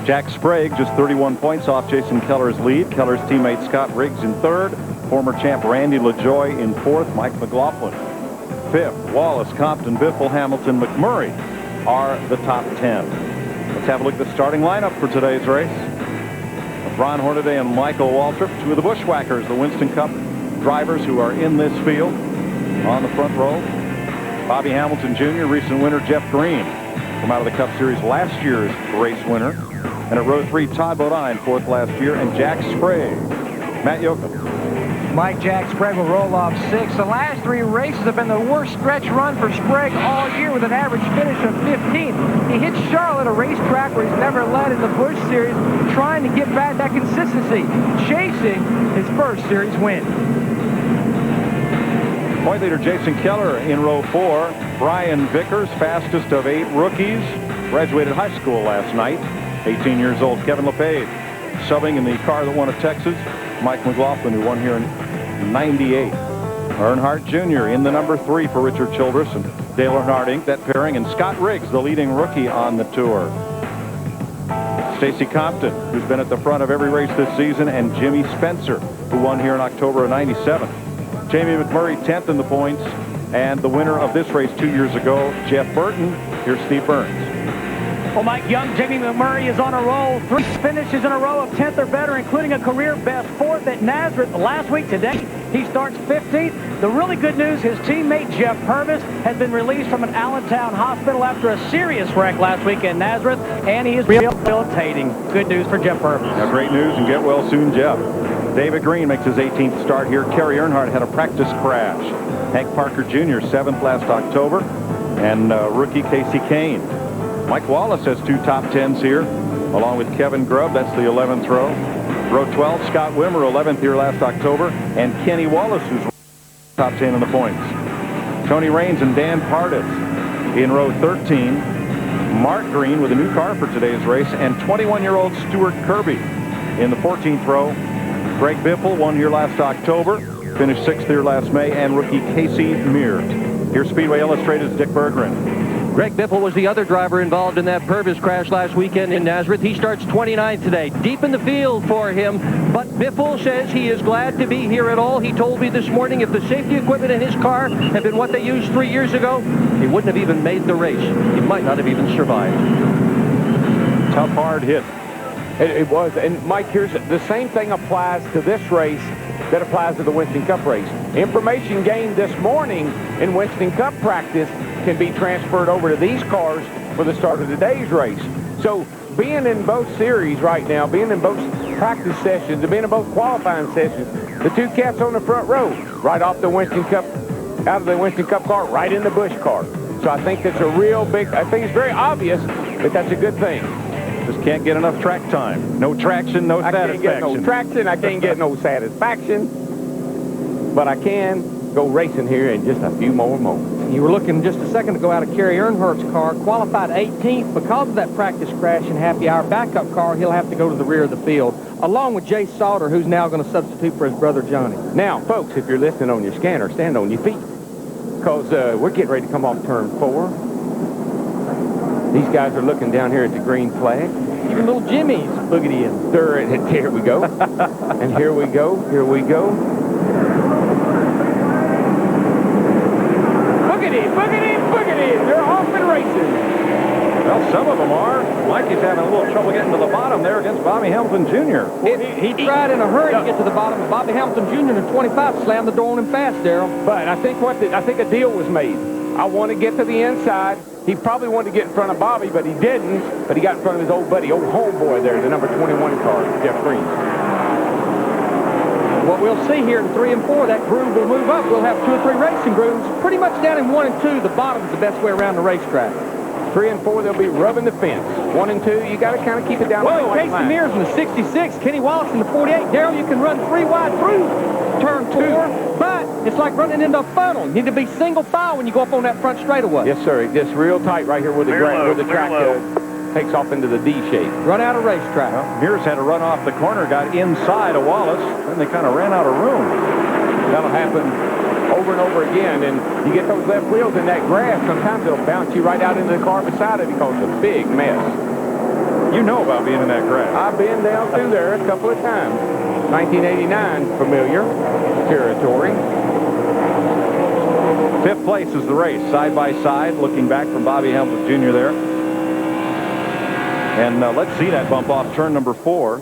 Jack Sprague just 31 points off Jason Keller's lead. Keller's teammate Scott Riggs in third. Former champ Randy LaJoie in fourth. Mike McLaughlin fifth. Wallace, Compton, Biffle, Hamilton, McMurray are the top 10. Let's have a look at the starting lineup for today's race. Ron Hornaday and Michael Waltrip, two of the Bushwhackers, the Winston Cup drivers who are in this field. On the front row, Bobby Hamilton Jr., recent winner Jeff Green, from out of the Cup Series, last year's race winner. And at row 3, Todd Bodine, fourth last year, and Jack Sprague. Matt Yoakum. Mike Jack Sprague will roll off 6th. The last 3 races have been the worst stretch run for Sprague all year, with an average finish of 15th. He hit Charlotte, a racetrack where he's never led in the Busch Series, trying to get back that consistency, chasing his first series win. Point leader Jason Keller in row 4. Brian Vickers, fastest of 8 rookies, graduated high school last night, 18 years old. Kevin LePage subbing in the car that won at Texas. Mike McLaughlin, who won here in 98. Earnhardt Jr. in the number 3 for Richard Childress and Dale Earnhardt Inc., that pairing, and Scott Riggs, the leading rookie on the tour. Stacy Compton, who's been at the front of every race this season, and Jimmy Spencer, who won here in October of 97. Jamie McMurray 10th in the points, and the winner of this race 2 years ago, Jeff Burton. Here's Steve Burns. Well, Mike Young, Jamie McMurray is on a roll. 3 finishes in a row of 10th or better, including a career best 4th at Nazareth last week. Today, he starts 15th. The really good news, his teammate Jeff Purvis has been released from an Allentown hospital after a serious wreck last week in Nazareth, and he is rehabilitating. Good news for Jeff Purvis. Yeah, great news, and get well soon, Jeff. David Green makes his 18th start here. Kerry Earnhardt had a practice crash. Hank Parker Jr., 7th last October, and rookie Casey Kane. Mike Wallace has 2 top 10s here, along with Kevin Grubb. That's the 11th row. Row 12, Scott Wimmer, 11th here last October, and Kenny Wallace, who's top 10 in the points. Tony Raines and Dan Pardis in row 13. Mark Green with a new car for today's race, and 21-year-old Stuart Kirby in the 14th row. Greg Biffle won here last October, finished 6th here last May, and rookie Casey Mears. Here's Speedway Illustrated's Dick Berggren. Greg Biffle was the other driver involved in that Purvis crash last weekend in Nazareth. He starts 29th today. Deep in the field for him, but Biffle says he is glad to be here at all. He told me this morning if the safety equipment in his car had been what they used 3 years ago, he wouldn't have even made the race. He might not have even survived. Tough, hard hit. It was. And Mike, here's the same thing applies to this race that applies to the Winston Cup race. Information gained this morning in Winston Cup practice can be transferred over to these cars for the start of today's race. So being in both series right now, being in both practice sessions, and being in both qualifying sessions, the 2 cats on the front row, right off the Winston Cup, out of the Winston Cup car, right in the Busch car. So I think that's a real big, I think it's very obvious that that's a good thing. Just can't get enough track time. No traction, no satisfaction. I can't get no traction, I can't get no satisfaction, but I can go racing here in just a few more moments. You were looking just a second ago out of Kerry Earnhardt's car, qualified 18th. Because of that practice crash and happy hour backup car, he'll have to go to the rear of the field, along with Jay Sauter, who's now going to substitute for his brother Johnny. Now, folks, if you're listening on your scanner, stand on your feet, because we're getting ready to come off turn 4. These guys are looking down here at the green flag. Even little Jimmy's boogity in. Here we go. And here we go. Here we go. Boogity, boogity, boogity. They're off and racing. Well, some of them are. Mikey's having a little trouble getting to the bottom there against Bobby Hamilton Jr. He tried in a hurry to get to the bottom, but Bobby Hamilton Jr. in 25 slammed the door on him fast, Darrell. But I think I think a deal was made. I want to get to the inside. He probably wanted to get in front of Bobby, but he didn't. But he got in front of his old buddy, old homeboy there, the number 21 car, Jeff Green. What we'll see here in 3 and 4, that groove will move up. We'll have 2 or 3 racing grooves. Pretty much down in 1 and 2, the bottom is the best way around the racetrack. 3 and 4, they'll be rubbing the fence. 1 and 2, you got to kind of keep it down. Whoa, Casey Mears in the 66, Kenny Wallace in the 48. Darrell, you can run 3 wide through turn 4, but it's like running into a funnel. You need to be single file when you go up on that front straightaway. Yes, sir. It's just real tight right here where the track takes off into the D shape. Run out of racetrack. Well, Mears had to run off the corner, got inside of Wallace, and they kind of ran out of room. That'll happen over and over again, and you get those left wheels in that grass, sometimes it'll bounce you right out into the car beside it because it's a big mess. You know about being in that crash. I've been down through there a couple of times. 1989, familiar territory. 5th place is the race, side by side, looking back from Bobby Hamilton Jr. there. And let's see that bump off turn number 4.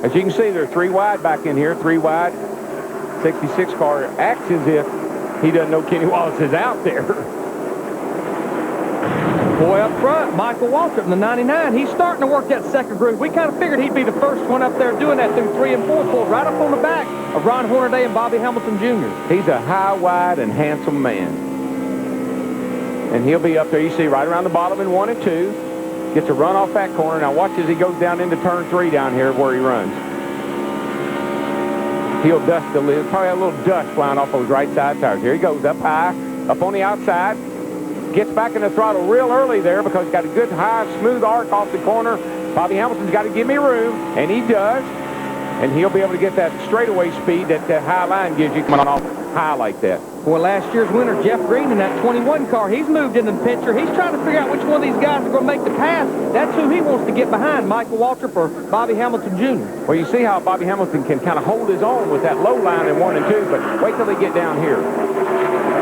As you can see, they're 3 wide back in here, 3 wide. 66 car acts as if he doesn't know Kenny Wallace is out there. Boy, up front, Michael Waltrip in the 99. He's starting to work that second groove. We kind of figured he'd be the first one up there doing that through 3 and 4 pulls, right up on the back of Ron Hornaday and Bobby Hamilton Jr. He's a high, wide, and handsome man. And he'll be up there, you see, right around the bottom in 1 and 2. Gets a run off that corner. Now watch as he goes down into turn 3 down here where he runs. He'll dust the lid. Probably a little dust flying off those right side tires. Here he goes, up high, up on the outside. Gets back in the throttle real early there because he's got a good high smooth arc off the corner. Bobby Hamilton's got to give me room, and he does. And he'll be able to get that straightaway speed that high line gives you coming off high like that. Boy, last year's winner, Jeff Green, in that 21 car, he's moved into the picture. He's trying to figure out which one of these guys is going to make the pass. That's who he wants to get behind, Michael Waltrip or Bobby Hamilton Jr. Well, you see how Bobby Hamilton can kind of hold his own with that low line in 1 and 2, but wait till they get down here.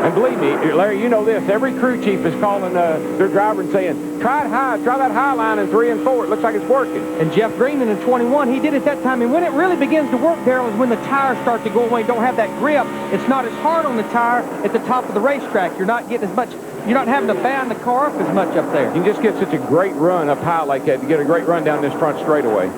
And believe me, Larry, you know this. Every crew chief is calling their driver and saying, try it high, try that high line in 3 and 4. It looks like it's working. And Jeff Green in the 21, he did it that time. And when it really begins to work, Darrell, is when the tires start to go away. Don't have that grip. It's not as hard on the tire at the top of the racetrack. You're not getting as much, you're not having to band the car up as much up there. You can just get such a great run up high like that to get a great run down this front straightaway.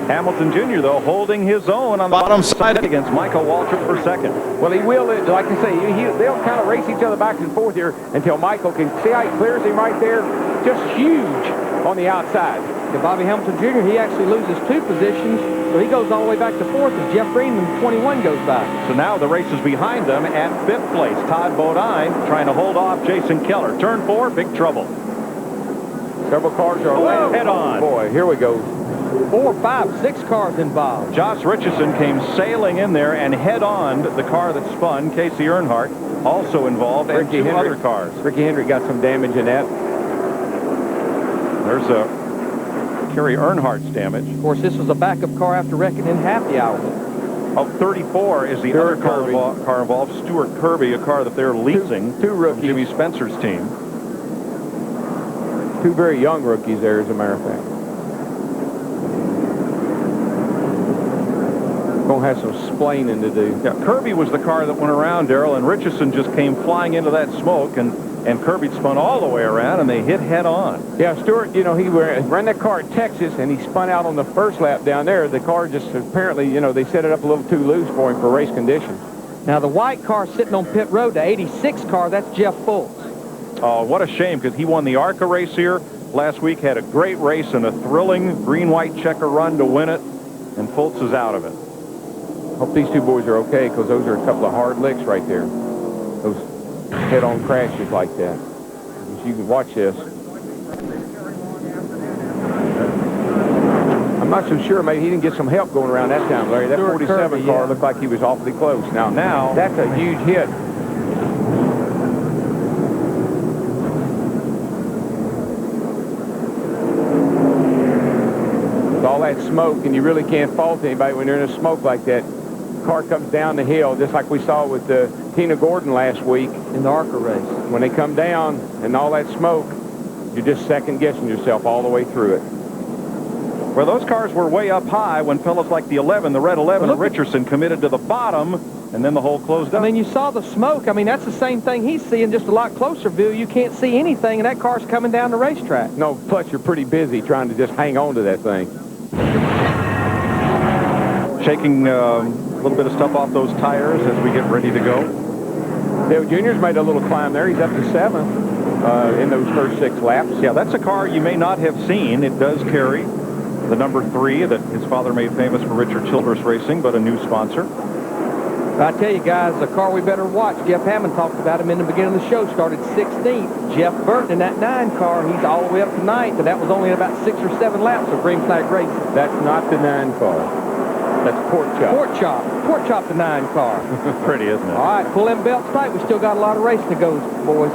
Hamilton Jr., though, holding his own on the bottom side against Michael Waltrip for second. Well, he will, like I say, they'll kind of race each other back and forth here until Michael can see how he clears him right there. Just huge on the outside. And Bobby Hamilton Jr., he actually loses 2 positions, so he goes all the way back to 4th as Jeff Green in 21 goes by. So now the race is behind them at 5th place. Todd Bodine trying to hold off Jason Keller. Turn 4, big trouble. Several cars are head on. Boy, here we go. 4, 5, 6 cars involved. Josh Richardson came sailing in there and head-on the car that spun. Casey Earnhardt also involved, and 2 other cars. Ricky Hendrick got some damage in that. There's Kerry Earnhardt's damage. Of course, this was a backup car after wrecking in half the hour. Oh, 34 is the other car involved. Stuart Kirby, a car that they're leasing two rookies. From Jimmy Spencer's team. 2 very young rookies there, as a matter of fact. Gonna have some splaining to do. Yeah, Kirby was the car that went around, Darrell, and Richardson just came flying into that smoke, and Kirby spun all the way around, and they hit head-on. Yeah, Stewart, you know, he ran that car at Texas, and he spun out on the first lap down there. The car just apparently, you know, they set it up a little too loose for him for race conditions. Now, the white car sitting on pit road, the 86 car, that's Jeff Fultz. Oh, what a shame, because he won the ARCA race here last week, had a great race and a thrilling green-white checker run to win it, and Fultz is out of it. Hope these 2 boys are okay, because those are a couple of hard licks right there. Those head-on crashes like that. You can watch this. I'm not so sure. Maybe he didn't get some help going around that time, Larry. That 47 car looked like he was awfully close. Now that's a huge hit. With all that smoke, and you really can't fault anybody when you're in a smoke like that. Car comes down the hill, just like we saw with Tina Gordon last week in the ARCA race. When they come down and all that smoke, you're just second-guessing yourself all the way through it. Well, those cars were way up high when fellas like the 11, the red 11, and Richardson committed to the bottom, and then the hole closed up. I mean, you saw the smoke. I mean, that's the same thing he's seeing, just a lot closer view. You can't see anything, and that car's coming down the racetrack. No, plus you're pretty busy trying to just hang on to that thing. Shaking a little bit of stuff off those tires as we get ready to go. Dale Jr.'s made a little climb there. He's up to 7th in those first 6 laps. Yeah, that's a car you may not have seen. It does carry the number 3 that his father made famous for Richard Childress Racing, but a new sponsor. I tell you guys, a car we better watch. Jeff Hammond talked about him in the beginning of the show. Started 16th. Jeff Burton in that 9 car. He's all the way up to 9th, and that was only about 6 or 7 laps of green flag racing. That's not the 9 car. That's Pork Chop. Pork Chop. Pork Chop the 9 car. Pretty, isn't it? All right, pull them belts tight. We still got a lot of racing to go, boys.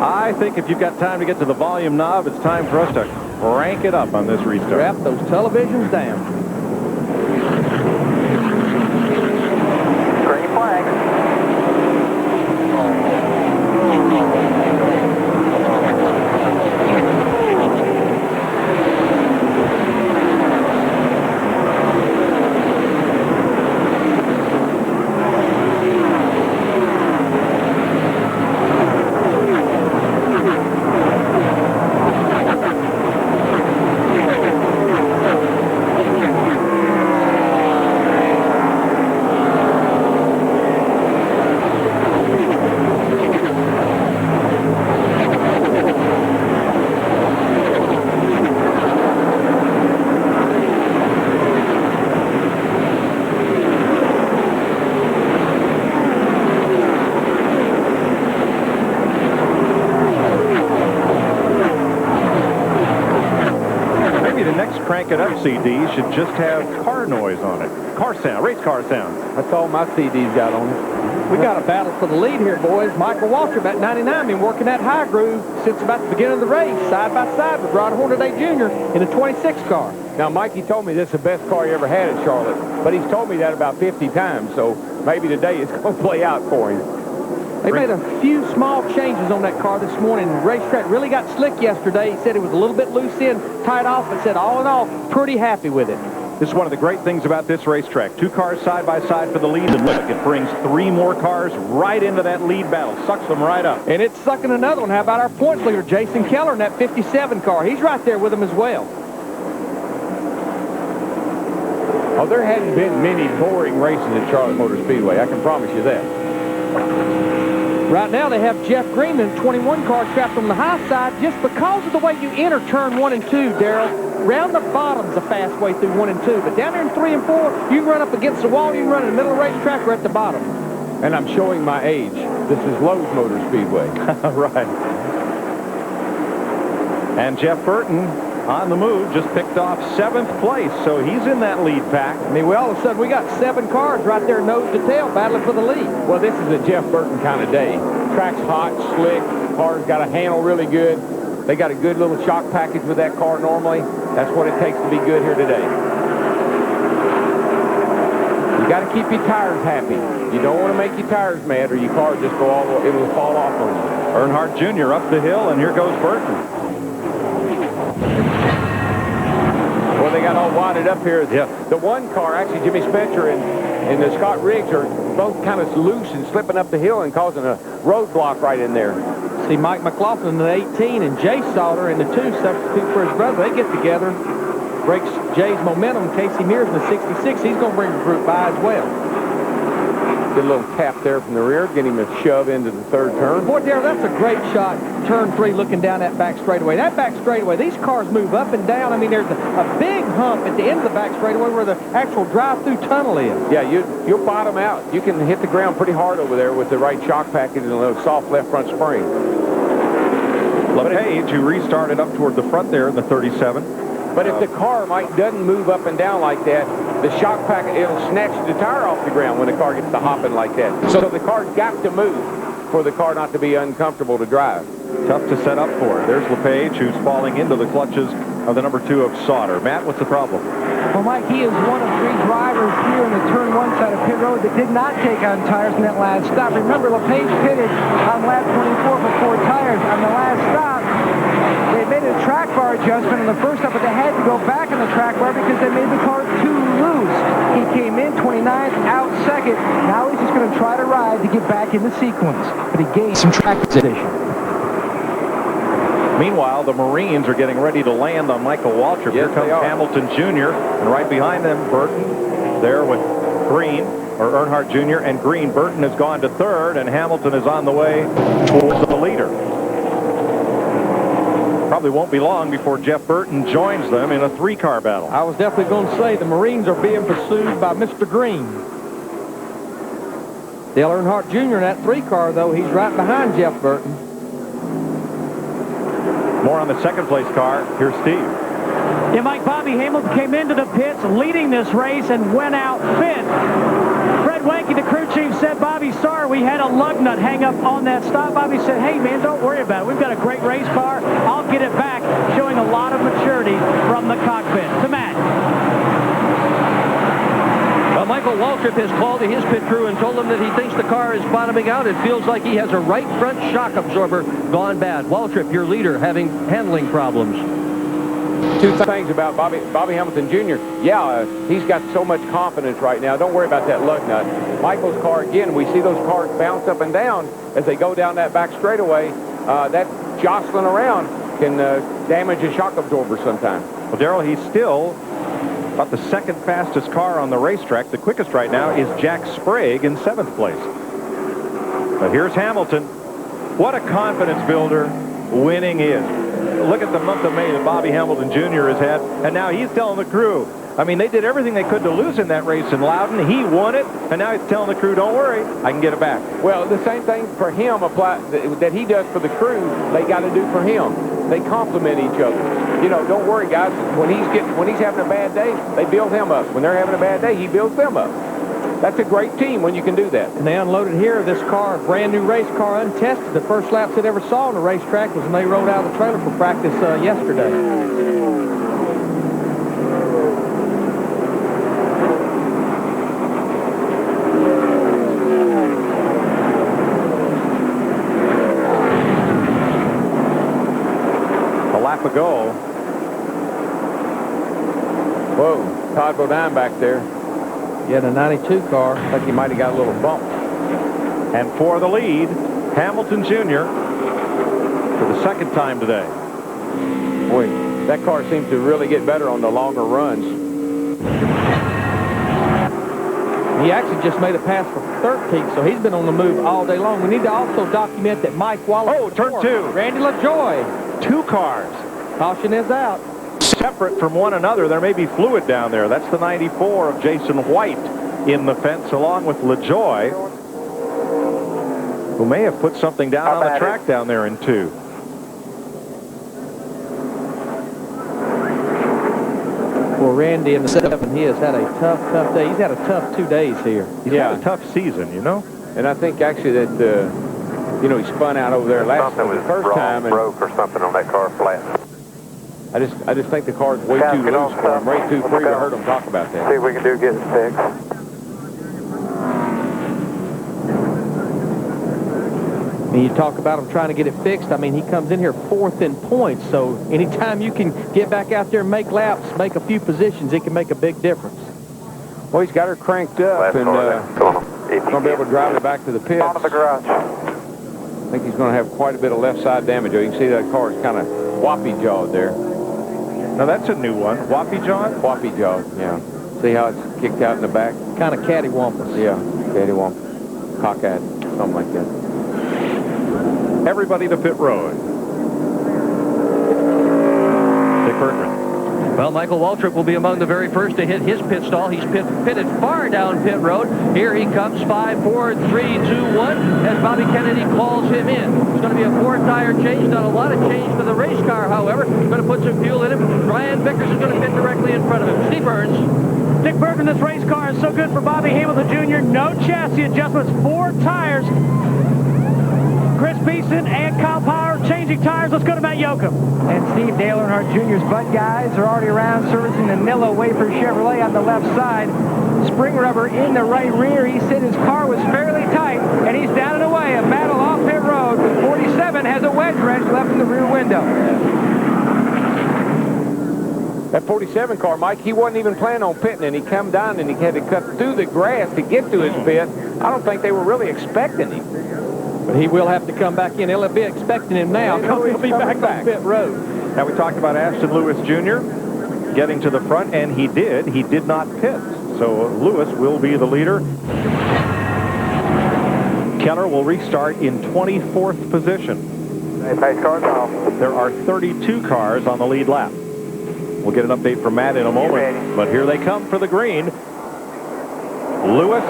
I think if you've got time to get to the volume knob, it's time for us to crank it up on this restart. Wrap those televisions down. Green flag. Crank It Up CD should just have car noise on it. Car sound, race car sound. That's all my CDs got on it. We got a battle for the lead here, boys. Michael Waltrip, about 99, been working that high groove since about the beginning of the race, side by side with Rod Hornaday Jr. in a 26 car. Now, Mikey told me this is the best car he ever had at Charlotte, but he's told me that about 50 times, so maybe today it's going to play out for him. They made a few small changes on that car this morning. The racetrack really got slick yesterday. He said it was a little bit loose in, tied off, but said all in all, pretty happy with it. This is one of the great things about this racetrack. 2 cars side by side for the lead, and look, it brings 3 more cars right into that lead battle. Sucks them right up. And it's sucking another one. How about our points leader, Jason Keller, in that 57 car? He's right there with him as well. Oh, there hadn't been many boring races at Charlotte Motor Speedway. I can promise you that. Right now they have Jeff Green in the 21 car trapped on the high side just because of the way you enter turn 1 and 2, Darrell. Round the bottom's a fast way through 1 and 2, but down there in 3 and 4, you can run up against the wall, you can run in the middle of the racetrack or at the bottom. And I'm showing my age. This is Lowe's Motor Speedway. Right. And Jeff Burton on the move, just picked off 7th place, so he's in that lead pack. I mean, all of a sudden we got 7 cars right there nose to tail battling for the lead. Well, this is a Jeff Burton kind of day. Track's hot, slick, car's got a handle really good. They got a good little shock package with that car normally. That's what it takes to be good here today. You got to keep your tires happy. You don't want to make your tires mad or your car just go all the way, it'll fall off on you. Earnhardt Jr. up the hill, and here goes Burton. Well, they got all wadded up here. Yeah. The one car, actually, Jimmy Spencer and the Scott Riggs are both kind of loose and slipping up the hill and causing a roadblock right in there. See Mike McLaughlin in the 18 and Jay Sauter in the 2 substitute for his brother. They get together, breaks Jay's momentum. Casey Mears in the 66. He's going to bring the group by as well. Good little tap there from the rear, get him a shove into the 3rd turn. Boy, Darrell, that's a great shot. Turn 3 looking down that back straightaway. That back straightaway, these cars move up and down. I mean, there's a big hump at the end of the back straightaway where the actual drive-through tunnel is. Yeah, you'll bottom out. You can hit the ground pretty hard over there with the right shock package and a little soft left front spring. LePage, who restarted up toward the front there in the 37. But if the car, Mike, doesn't move up and down like that, the shock packet, it'll snatch the tire off the ground when the car gets to hopping like that. So the car's got to move for the car not to be uncomfortable to drive. Tough to set up for. There's LePage, who's falling into the clutches of the number 2 of Sauter. Matt, what's the problem? Well, Mike, he is one of 3 drivers here in the turn 1 side of pit road that did not take on tires in that last stop. Remember, LePage pitted on lap 24 for 4 tires. On the last stop, they made a track bar adjustment on the first stop, but they had to go back on the track bar because they made the car too loose. He came in 29th, out 2nd. Now he's just going to try to ride to get back in the sequence. But he gained some track position. Meanwhile, the Marines are getting ready to land on Michael Waltrip. Yes, Here comes Hamilton Jr., and right behind them, Burton, there with Green, or Earnhardt Jr. and Green. Burton has gone to 3rd, and Hamilton is on the way towards the leader. Probably won't be long before Jeff Burton joins them in a 3-car battle. I was definitely going to say the Marines are being pursued by Mr. Green. Dale Earnhardt Jr. in that 3-car, though, he's right behind Jeff Burton. More on the 2nd place car. Here's Steve. Yeah, Mike, Bobby Hamilton came into the pits leading this race and went out 5th. Fred Wanke, the crew chief, chief said, Bobby, sorry, we had a lug nut hang up on that stop. Bobby said, hey, man, don't worry about it. We've got a great race car. I'll get it back, showing a lot of maturity from the cockpit. To Matt. Well, Michael Waltrip has called to his pit crew and told them that he thinks the car is bottoming out. It feels like he has a right front shock absorber gone bad. Waltrip, your leader, having handling problems. Two things about Bobby Hamilton Jr. Yeah, he's got so much confidence right now. Don't worry about that lug nut. Michael's car, again, we see those cars bounce up and down as they go down that back straightaway. That jostling around can damage a shock absorber sometimes. Well, Darrell, he's still about the second fastest car on the racetrack. The quickest right now is Jack Sprague in 7th place. But here's Hamilton. What a confidence builder winning is. Look at the month of May that Bobby Hamilton Jr. has had, and now he's telling the crew. I mean, they did everything they could to lose in that race in Loudon. He won it, and now he's telling the crew, don't worry, I can get it back. Well, the same thing for him that he does for the crew, they got to do for him. They complement each other. You know, don't worry, guys. When he's having a bad day, they build him up. When they're having a bad day, he builds them up. That's a great team when you can do that. And they unloaded here this car, brand new race car, untested. The first laps it ever saw on the racetrack was when they rode out of the trailer for practice yesterday. A lap ago. Whoa, Todd Bodine back there. He had a 92 car. I think he might have got a little bump. And for the lead, Hamilton Jr. for the second time today. Boy, that car seems to really get better on the longer runs. He actually just made a pass for 13th, so he's been on the move all day long. We need to also document that Mike Wallace. Oh, turn 2. Randy LaJoy. 2 cars. Caution is out. Separate from one another. There may be fluid down there. That's the 94 of Jason White in the fence, along with LaJoy, who may have put something down on the track down there in 2. Well, Randy in the 7, he has had a tough day. He's had a tough 2 days here. He's had a tough season, you know. And I think actually that, you know, he spun out over there last the first time. And broke or something on that car flat. I just think the car's way too loose for him, way too free. I heard him talk about that. See if we can get it fixed. And you talk about him trying to get it fixed. I mean, he comes in here 4th in points. So anytime you can get back out there and make laps, make a few positions, it can make a big difference. Well, he's got her cranked up and going to be able to drive it back to the pits. On to the garage. I think he's going to have quite a bit of left side damage. You can see that car is kind of whoppy-jawed there. Now that's a new one. Whoppy-jawed? Whoppy-jawed, yeah. See how it's kicked out in the back? Kind of cattywampus. Yeah, cattywampus. Cockeyed, something like that. Everybody to pit road. Dick Bergman. Well, Michael Waltrip will be among the very first to hit his pit stall. He's pitted far down pit road. Here he comes, 5, 4, 3, 2, 1, as Bobby Kennedy calls him in. It's going to be a 4-tire change. Not a lot of change for the race car, however. Going to put some fuel in him. Brian Vickers is going to pit directly in front of him. Steve Burns. Dick Bergman, this race car is so good for Bobby Hamilton Jr. No chassis adjustments, 4 tires. Chris Beeson and Kyle Power changing tires. Let's go to Matt Yoakum. And Steve Dale Earnhardt Jr.'s Bud guys are already around servicing the Nilla Wafer Chevrolet on the left side. Spring rubber in the right rear. He said his car was fairly tight, and he's down and away. A battle off pit road. 47 has a wedge wrench left in the rear window. That 47 car, Mike, he wasn't even planning on pitting, and he come down and he had to cut through the grass to get to his pit. I don't think they were really expecting him. But he will have to come back in. They'll be expecting him now. He'll be back on pit road. Now we talked about Ashton Lewis Jr. getting to the front, and he did. He did not pit. So Lewis will be the leader. Keller will restart in 24th position. Pace cars off. There are 32 cars on the lead lap. We'll get an update from Matt in a moment. But here they come for the green. Lewis,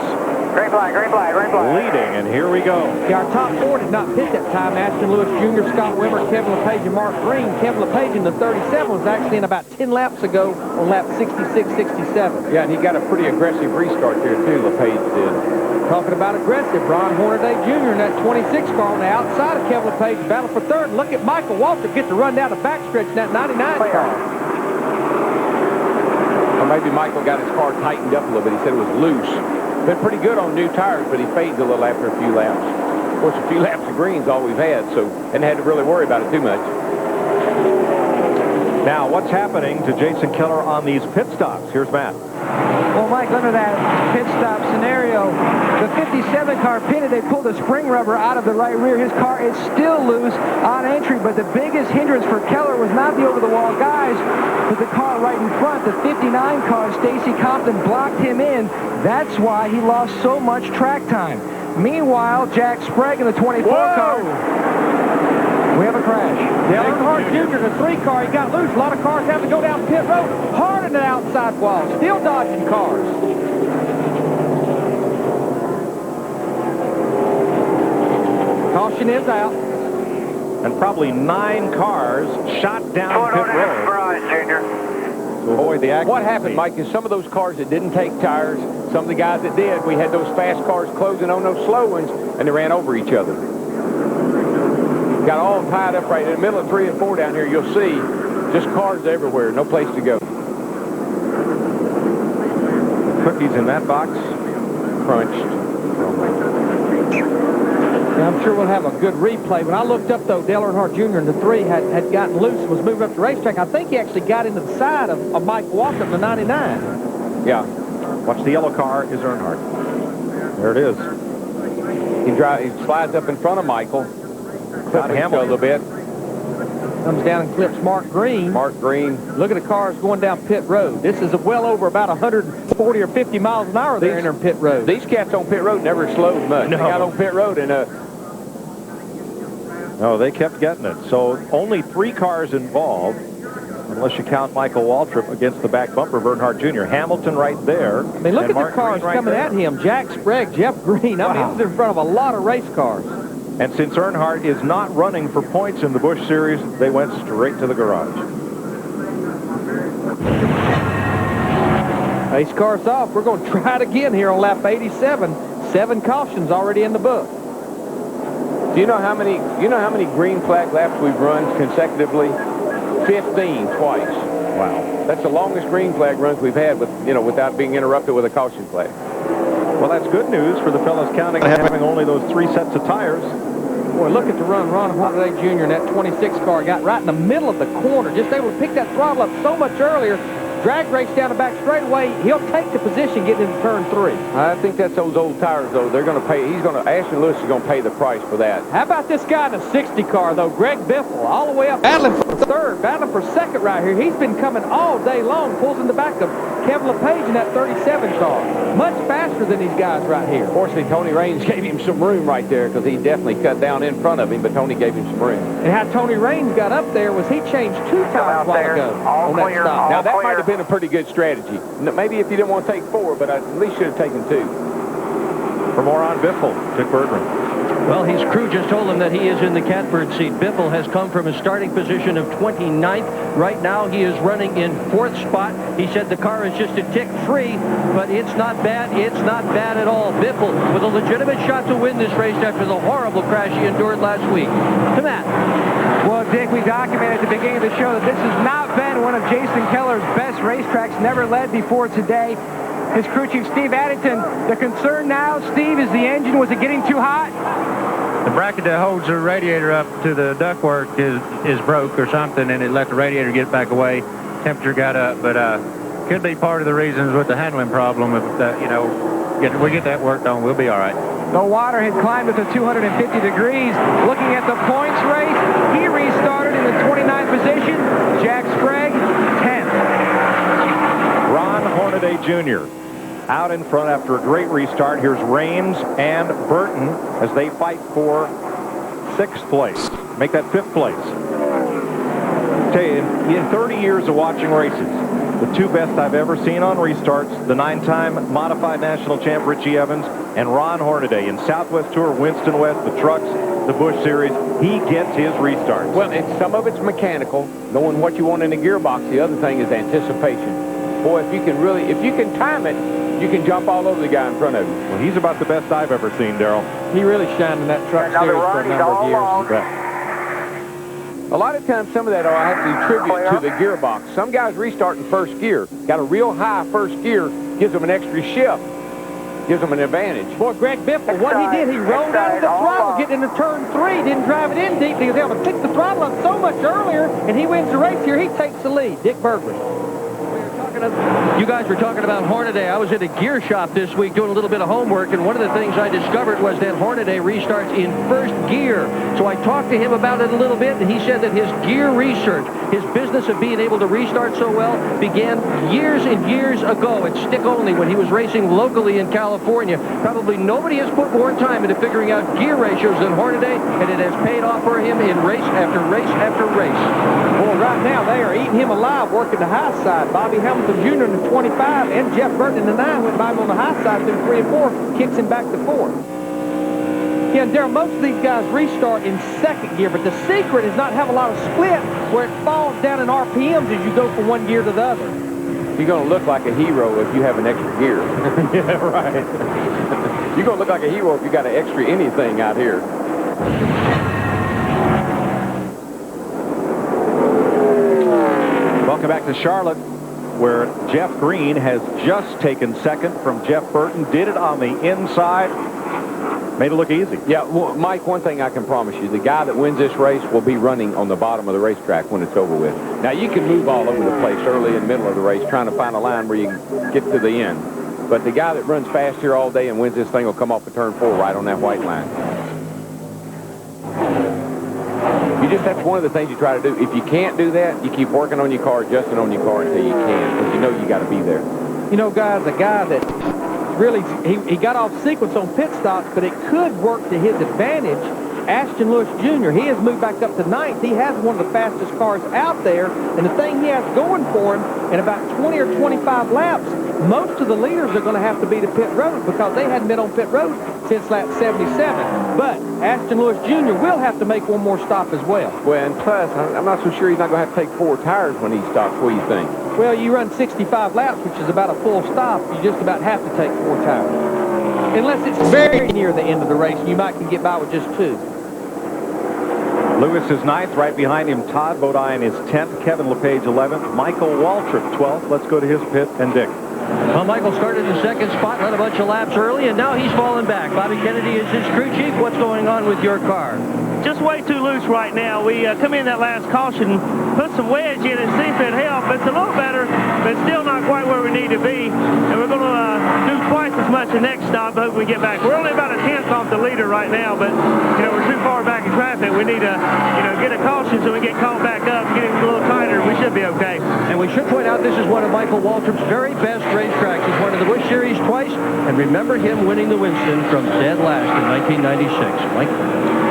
Green flag, green flag, green flag. leading, and here we go. Yeah, our top four did not pit that time. Ashton Lewis Jr., Scott Wimmer, Kevin LePage, and Mark Green. Kevin LePage in the 37 was actually in about 10 laps ago on lap 66, 67. Yeah, and he got a pretty aggressive restart there, too, LePage did. Talking about aggressive, Ron Hornaday Jr. in that 26 car on the outside of Kevin LePage, battle for third. Look at Michael Waltrip get to run down the backstretch in that 99 car. Or maybe Michael got his car tightened up a little bit. He said it was loose. Been pretty good on new tires, but he fades a little after a few laps. Of course, a few laps of green's all we've had, so and had to really worry about it too much. Now, what's happening to Jason Keller on these pit stops? Here's Matt. Well, Mike, under that pit stop scenario, the 57 car pitted. They pulled the spring rubber out of the right rear. His car is still loose on entry, but the biggest hindrance for Keller was not the over-the-wall guys, but the car right in front. The 59 car, Stacy Compton, blocked him in. That's why he lost so much track time. Meanwhile, Jack Sprague in the 24 car. We have a crash. Dale Earnhardt Jr. in the 3 car, he got loose. A lot of cars have to go down pit road hard in the outside wall. Still dodging cars. Caution is out. And probably 9 cars shot down pit road. Garage, Junior. To avoid the accident. What happened, Mike, is some of those cars that didn't take tires, some of the guys that did, we had those fast cars closing on those slow ones, and they ran over each other. Got all tied up right in the middle of 3 and 4 down here. You'll see just cars everywhere, no place to go. Cookies in that box. Crunched. Yeah, I'm sure we'll have a good replay. When I looked up, though, Dale Earnhardt Jr. in the 3 had gotten loose and was moving up the racetrack. I think he actually got into the side of Mike Waltrip in the 99. Yeah. Watch the yellow car is Earnhardt. There it is. He slides up in front of Michael. Got Hamilton a little bit. Comes down and clips Mark Green. Mark Green. Look at the cars going down pit road. This is well over about 140 or 50 miles an hour they're entering pit road. These cats on pit road never slowed much. No. They got on pit road and No, they kept getting it. So only 3 cars involved, unless you count Michael Waltrip against the back bumper of Earnhardt Jr. Hamilton right there. I mean, look at the cars coming at him. Jack Sprague, Jeff Green. I mean, he was in front of a lot of race cars. And since Earnhardt is not running for points in the Busch Series, they went straight to the garage. Race car's off. We're going to try it again here on lap 87. 7 cautions already in the book. do you know how many green flag laps we've run consecutively? 15 twice. Wow. That's the longest green flag runs we've had without being interrupted with a caution flag. Well, that's good news for the fellas counting on having only those 3 sets of tires. Boy, look at the run. Ron Hornaday Jr. in that 26 car got right in the middle of the corner. Just able to pick that throttle up so much earlier. Drag race down the back straightaway. He'll take the position getting into turn 3. I think that's those old tires, though. They're going to pay. Ashton Lewis is going to pay the price for that. How about this guy in the 60 car, though? Greg Biffle, all the way up, battling for third, battling for second right here. He's been coming all day long. Pulls in the back of Kevin LePage in that 37 car. Much faster than these guys right here. Fortunately, Tony Raines gave him some room right there because he definitely cut down in front of him, but Tony gave him some room. And how Tony Raines got up there was he changed 2 tires a while ago on that stop. Now, that might have been a pretty good strategy. Maybe if you didn't want to take 4, but at least should have taken 2. For more on Biffle, Dick Bergman. Well, his crew just told him that he is in the catbird seat. Biffle has come from a starting position of 29th. Right now, he is running in 4th spot. He said the car is just a tick free, but it's not bad. It's not bad at all. Biffle with a legitimate shot to win this race after the horrible crash he endured last week. To Matt. Well, Dick, we documented at the beginning of the show that this has not been one of Jason Keller's best racetracks, never led before today. His crew chief, Steve Addington, the concern now, Steve, is the engine. Was it getting too hot? The bracket that holds the radiator up to the ductwork is broke or something, and it let the radiator get back away. Temperature got up, but could be part of the reasons with the handling problem. If we get that worked on, we'll be all right. The water had climbed up to 250 degrees. Looking at the points race, he restarted in the 29th position. Jack Sprague, 10th. Ron Hornaday Jr. out in front after a great restart. Here's Raines and Burton as they fight for 6th place. Make that 5th place. Tell you, in 30 years of watching races, the 2 best I've ever seen on restarts, the 9-time modified national champ Richie Evans And Ron Hornaday in Southwest Tour, Winston West, the trucks, the Busch Series, he gets his restarts. Well, some of it's mechanical, knowing what you want in the gearbox. The other thing is anticipation. Boy, if you can time it, you can jump all over the guy in front of you. Well, he's about the best I've ever seen, Darrell. He really shined in that truck series for a number of years. A lot of times, some of that I have to attribute to the gearbox. Some guys restart in first gear. Got a real high first gear, gives them an extra shift, gives them an advantage. Boy, Greg Biffle, what he did, he rolled out of the throttle, getting into turn 3, didn't drive it in deep. He was able to pick the throttle up so much earlier, and he wins the race here. He takes the lead. Dick Bergley. You guys were talking about Hornaday. I was at a gear shop this week doing a little bit of homework, and one of the things I discovered was that Hornaday restarts in first gear. So I talked to him about it a little bit, and he said that his gear research, his business of being able to restart so well, began years and years ago at stick only when he was racing locally in California. Probably nobody has put more time into figuring out gear ratios than Hornaday, and it has paid off for him in race after race after race. Well, right now they are eating him alive working the high side. Bobby Hamilton Jr. in the 25 and Jeff Burton in the 9 went by him on the high side through 3 and 4, kicks him back to 4. Yeah, and Darrell, most of these guys restart in second gear, but the secret is not have a lot of split where it falls down in RPMs as you go from one gear to the other. You're going to look like a hero if you have an extra gear. Yeah, right. You're going to look like a hero if you got an extra anything out here. Welcome back to Charlotte, where Jeff Green has just taken second from Jeff Burton. Did it on the inside. Made it look easy. Yeah, well, Mike, one thing I can promise you, the guy that wins this race will be running on the bottom of the racetrack when it's over with. Now, you can move all over the place early and middle of the race trying to find a line where you can get to the end. But the guy that runs fast here all day and wins this thing will come off of turn 4 right on that white line. That's one of the things you try to do. If you can't do that, you keep working on your car, adjusting on your car until you can, because you know you got to be there. You know, guys, a guy that really, he got off sequence on pit stops, but it could work to his advantage. Ashton Lewis Jr., he has moved back up to 9th. He has one of the fastest cars out there, and the thing he has going for him, in about 20 or 25 laps, most of the leaders are going to have to be to pit road because they hadn't been on pit road since lap 77. But Ashton Lewis Jr. will have to make one more stop as well. Well, and plus, I'm not so sure he's not going to have to take 4 tires when he stops. What do you think? Well, you run 65 laps, which is about a full stop. You just about have to take 4 tires. Unless it's very near the end of the race, you might can get by with just 2. Lewis is 9th, right behind him. Todd Bodine is 10th. Kevin LePage 11th. Michael Waltrip 12th. Let's go to his pit and Dick. Well, Michael started in second spot, led a bunch of laps early, and now he's falling back. Bobby Kennedy is his crew chief. What's going on with your car? Just way too loose right now. We come in that last caution, put some wedge in it, see if it helps. It's a little better, but still not quite where we need to be. And we're going to do twice as much the next stop. Hope we get back. We're only about a 10th off the leader right now, but we're too far back in traffic. We need to get a caution so we get caught back up, get it a little tighter. We should be okay. And we should point out this is one of Michael Waltrip's very best racetracks. He's won the Busch Series twice, and remember him winning the Winston from dead last in 1996. Mike.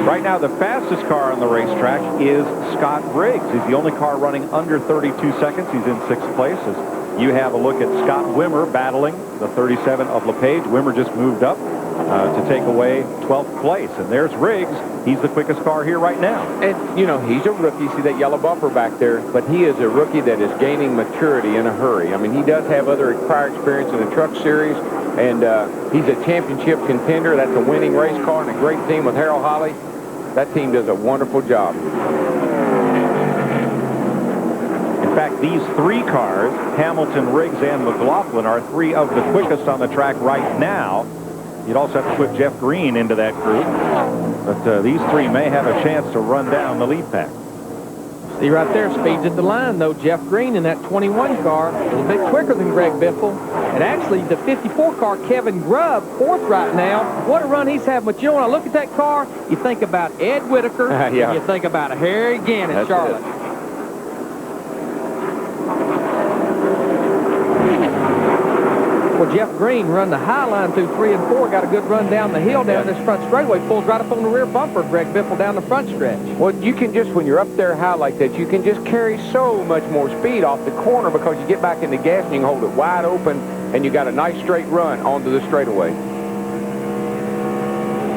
Right now, the fastest car on the racetrack is Scott Briggs. He's the only car running under 32 seconds. He's in 6th place. As you have a look at Scott Wimmer battling the 37 of LePage. Wimmer just moved up to take away 12th place. And there's Riggs. He's the quickest car here right now. And, he's a rookie. See that yellow bumper back there? But he is a rookie that is gaining maturity in a hurry. I mean, he does have other prior experience in the truck series. And he's a championship contender. That's a winning race car and a great team with Harold Holly. That team does a wonderful job. In fact, these 3 cars, Hamilton, Riggs, and McLaughlin, are 3 of the quickest on the track right now. You'd also have to put Jeff Green into that group. But these 3 may have a chance to run down the lead pack. See right there, speeds at the line, though. Jeff Green in that 21 car, a little bit quicker than Greg Biffle. And actually, the 54 car, Kevin Grubb, 4th right now. What a run he's having. But when I look at that car, you think about Ed Whitaker, and you think about Harry Gann in Charlotte. Well, Jeff Green run the high line through 3 and 4, got a good run down the hill down this front straightaway, pulls right up on the rear bumper of Greg Biffle down the front stretch. Well, you can just, when you're up there high like that, you can just carry so much more speed off the corner because you get back in the gas and you can hold it wide open and you got a nice straight run onto the straightaway.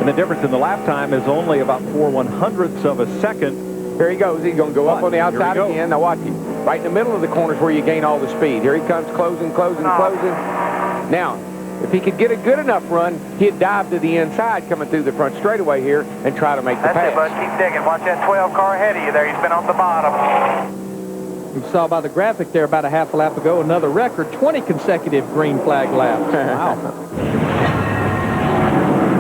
And the difference in the lap time is only about 4/100ths of a second. Here he goes. He's going to go up on the outside again. Now watch him. Right in the middle of the corners where you gain all the speed. Here he comes, closing. Now, if he could get a good enough run, he'd dive to the inside coming through the front straightaway here and try to make the pass. That's it, Bud. Keep digging. Watch that 12 car ahead of you there. He's been on the bottom. You saw by the graphic there about a half a lap ago, another record, 20 consecutive green flag laps. Wow.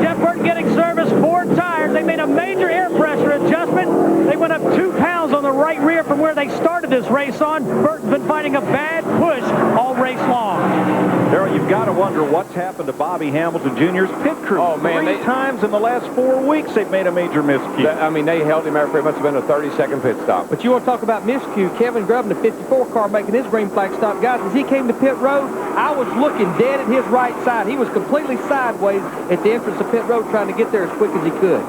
Jeff Burton getting service, 4 tires. They made a major air pressure adjustment. They went up 2 pounds on the right rear from where they started this race on. Burton's been fighting a bad push all race long. Darrell, you've got to wonder what's happened to Bobby Hamilton Jr.'s pit crew. Oh, man, 3 times in the last 4 weeks they've made a major miscue. I mean, they held him after it must have been a 30-second pit stop. But you want to talk about miscue, Kevin Grubb in the 54 car making his green flag stop. Guys, as he came to pit road, I was looking dead at his right side. He was completely sideways at the entrance of pit road trying to get there as quick as he could.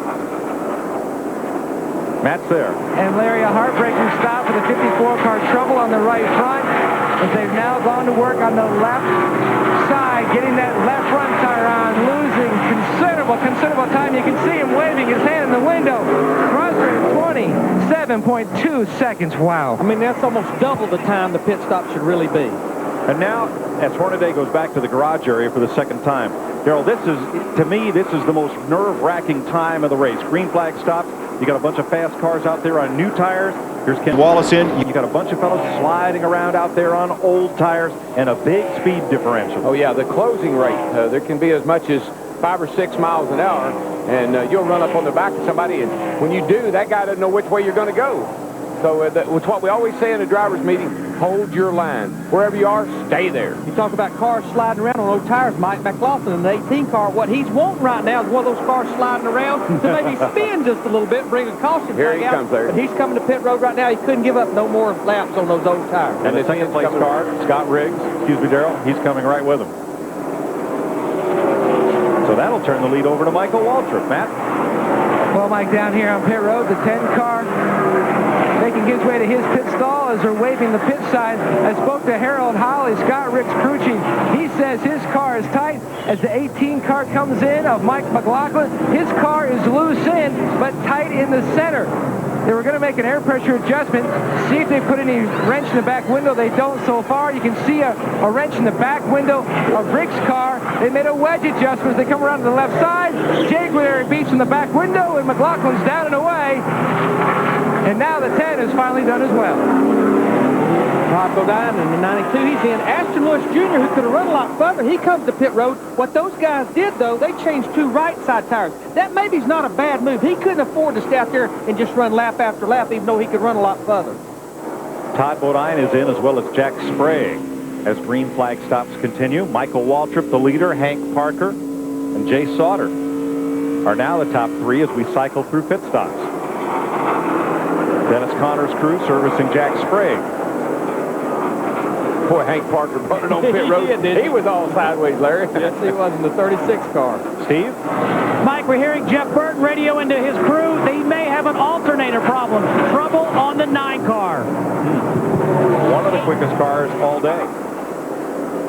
Matt's there. And Larry, a heartbreaking stop for the 54 car, trouble on the right front, as they've now gone to work on the left side, getting that left front tire on, losing considerable time. You can see him waving his hand in the window. Runs rate 27.2 seconds. Wow. I mean, that's almost double the time the pit stop should really be. And now, as Hornaday goes back to the garage area for the second time, Darrell, this is, to me, this is the most nerve-wracking time of the race. Green flag stop. You got a bunch of fast cars out there on new tires. Here's Ken Wallace in. You got a bunch of fellows sliding around out there on old tires and a big speed differential. Oh, yeah, the closing rate, there can be as much as 5 or 6 miles an hour, and you'll run up on the back of somebody, and when you do, that guy doesn't know which way you're going to go. So it's what we always say in the driver's meeting, hold your line. Wherever you are, stay there. You talk about cars sliding around on old tires. Mike McLaughlin in the 18 car, what he's wanting right now is one of those cars sliding around to maybe spin just a little bit, bring a caution Here he out. comes there. But he's coming to pit road right now. He couldn't give up no more laps on those old tires. And the second place car, Scott Riggs, Darrell, he's coming right with him. So that'll turn the lead over to Michael Waltrip. Matt? Well, Mike, down here on pit road, the 10 car making his way to his pit stall as they're waving the pit sign. I spoke to Harold Holly, Scott Rick's crew chief. He says his car is tight as the 18 car comes in of Mike McLaughlin. His car is loose in, but tight in the center. They were going to make an air pressure adjustment, see if they put any wrench in the back window. They don't so far. You can see a wrench in the back window of Rick's car. They made a wedge adjustment as they come around to the left side. Jaguar beats in the back window, and McLaughlin's down and away. And now the 10 is finally done as well. Todd Bodine in the 92, he's in. Ashton Lewis Jr., who could have run a lot further, he comes to pit road. What those guys did, though, they changed 2 right side tires. That maybe is not a bad move. He couldn't afford to stay out there and just run lap after lap, even though he could run a lot further. Todd Bodine is in, as well as Jack Sprague. As green flag stops continue, Michael Waltrip, the leader, Hank Parker, and Jay Sauter are now the top 3 as we cycle through pit stops. Dennis Connor's crew servicing Jack Sprague. Boy, Hank Parker put it on pit road. He was all sideways, Larry. Yes, he was in the 36 car. Steve? Mike, we're hearing Jeff Burton radio into his crew. They may have an alternator problem. Trouble on the 9 car. One of the quickest cars all day.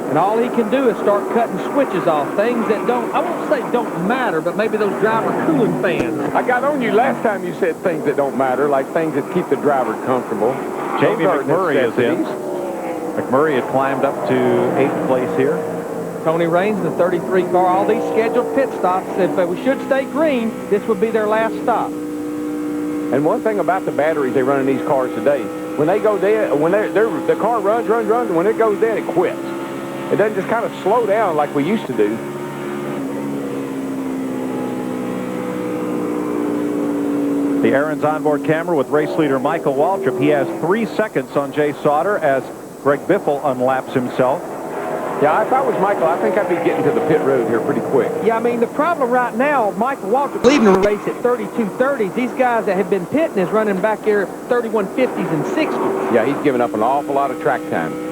And all he can do is start cutting switches off, things that don't, I won't say don't matter, but maybe those driver cooling fans. I got on you last time you said things that don't matter, like things that keep the driver comfortable. Jamie McMurray is in. McMurray had climbed up to 8th place here. Tony Raines in the 33 car, all these scheduled pit stops, if we should stay green, this would be their last stop. And one thing about the batteries they run in these cars today, when they go dead, when the car runs, and when it goes dead, it quits. It doesn't just kind of slow down like we used to do. The Aaron's onboard camera with race leader Michael Waltrip. He has 3 seconds on Jay Sauter as Greg Biffle unlaps himself. Yeah, if I was Michael, I think I'd be getting to the pit road here pretty quick. Yeah, I mean, the problem right now, Michael Waltrip leading the race at 32.30s. These guys that have been pitting is running back here 31.50s and 60s. Yeah, he's giving up an awful lot of track time.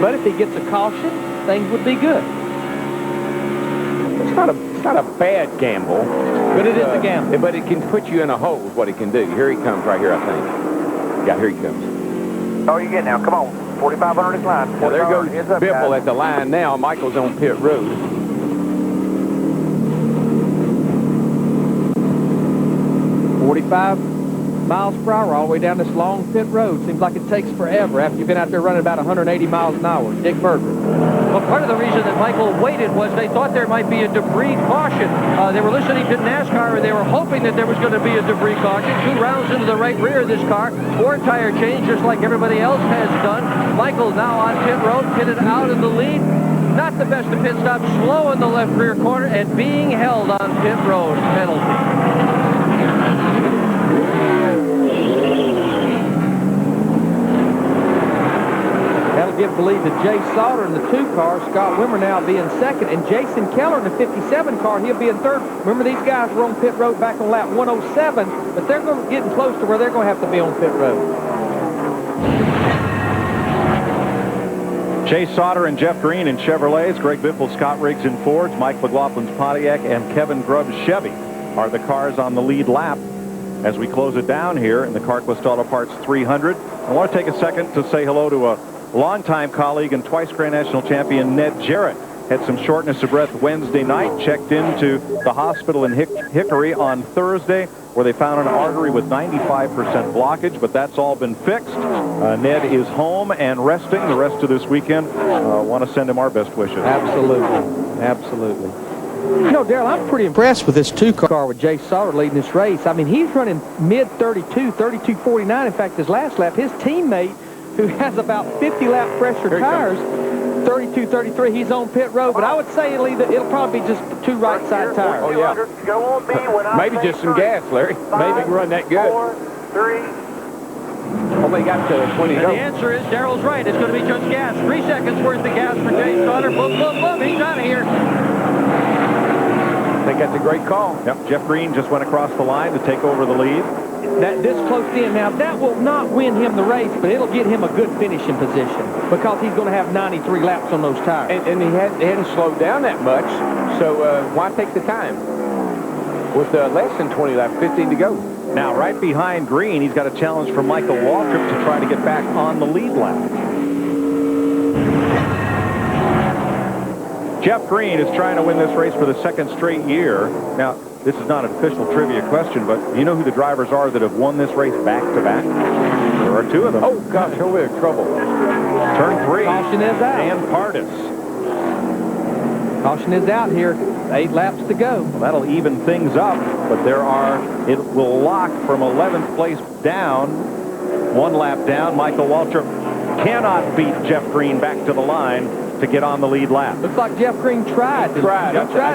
But if he gets a caution, things would be good. It's not a bad gamble. But it is a gamble. But it can put you in a hole is what it can do. Here he comes right here, I think. Yeah, here he comes. Oh, you get now. Come on. 4,500 is line. Well, there goes Biffle at the line now. Michael's on pit road. 45 miles per hour all the way down this long pit road. Seems like it takes forever after you've been out there running about 180 miles an hour. Dick Berger. Well, part of the reason that Michael waited was they thought there might be a debris caution. They were listening to NASCAR, and they were hoping that there was going to be a debris caution. 2 rounds into the right rear of this car. 4 tire change, just like everybody else has done. Michael now on pit road, pitted out in the lead. Not the best of pit stops, slow in the left rear corner, and being held on pit road penalty. That'll give the lead to Jay Sauter in the 2 car. Scott Wimmer now being second. And Jason Keller in the 57 car, he'll be in third. Remember, these guys were on pit road back on lap 107, but they're getting close to where they're going to have to be on pit road. Jay Sauter and Jeff Green in Chevrolets, Greg Biffle, Scott Riggs in Fords, Mike McLaughlin's Pontiac, and Kevin Grubb's Chevy are the cars on the lead lap as we close it down here in the Carquest Auto Parts 300. I want to take a second to say hello to a longtime colleague and twice Grand National champion Ned Jarrett. Had some shortness of breath Wednesday night, checked into the hospital in Hickory on Thursday, where they found an artery with 95% blockage, but that's all been fixed. Ned is home and resting the rest of this weekend. Want to send him our best wishes. Absolutely. Absolutely. You know, Darrell, I'm pretty impressed with this 2 car with Jay Sauter leading this race. I mean, he's running mid-32, 32.49. In fact, his last lap, his teammate, who has about 50 lap fresher tires, 32-33, he's on pit road, but I would say it'll probably be just 2 right side tires. Oh, yeah. Maybe just some gas, Larry. Maybe can run that good. 4, 3. Only got to 20 to go. The answer is Darrell's right. It's going to be just gas. 3 seconds worth of gas for Jay Sauter. Boom, boom, boom. He's out of here. I think that's a great call. Yep, Jeff Green just went across the line to take over the lead. That this close in. Now, that will not win him the race, but it'll get him a good finishing position because he's going to have 93 laps on those tires. And he hadn't slowed down that much, so why take the time? With less than 20 laps, 15 to go. Now, right behind Green, he's got a challenge from Michael Waltrip to try to get back on the lead lap. Jeff Green is trying to win this race for the 2nd straight year. Now, this is not an official trivia question, but do you know who the drivers are that have won this race back-to-back? There are 2 of them. Oh, gosh, he'll be in trouble. Turn 3. Caution is out. Dan Pardis. Caution is out here. 8 laps to go. Well, that'll even things up, but it will lock from 11th place down. 1 lap down. Michael Waltrip cannot beat Jeff Green back to the line to get on the lead lap. Looks like Jeff Green tried to